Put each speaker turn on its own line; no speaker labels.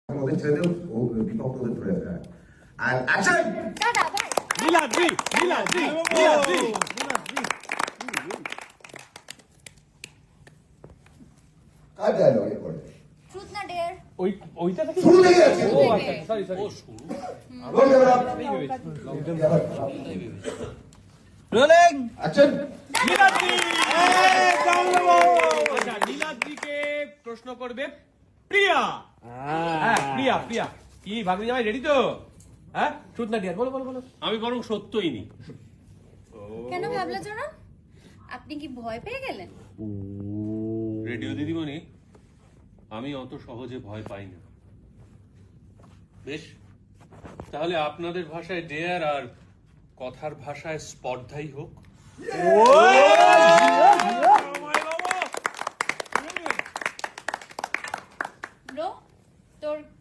ওদের ছেড়ে দেও, ও বিপক্ষ ওদের ধরে রাখা। আর অ্যাকশন!
নীলাদ্রি নীলাদ্রি নীলাদ্রি
কার ডায়লগ এ করে?
ট্রুথ না ডেয়ার?
ওইটা থেকে
শুরু থেকে আছে।
ও আচ্ছা sorry sorry
roll camera.
Rolling
action!
Niladri আচ্ছা নীলাদ্রিকে প্রশ্ন করবে প্রিয়া। হ্যাঁ প্রিয়া প্রিয়া কি ভাগ্নি জামাই রেডি তো? হ্যাঁ ট্রুথ না ডিয়ার বলো বলো বলো।
আমি বরং সত্যই নি।
কেন ভাবলে জোনা? আপনি কি ভয় পেয়ে গেলেন?
রেডিও দিদিমণি, আমি অত সহজে ভয় পাই না। বেশ, তাহলে আপনাদের ভাষায় ডেয়ার আর কথার ভাষায় স্পর্ধাই হোক।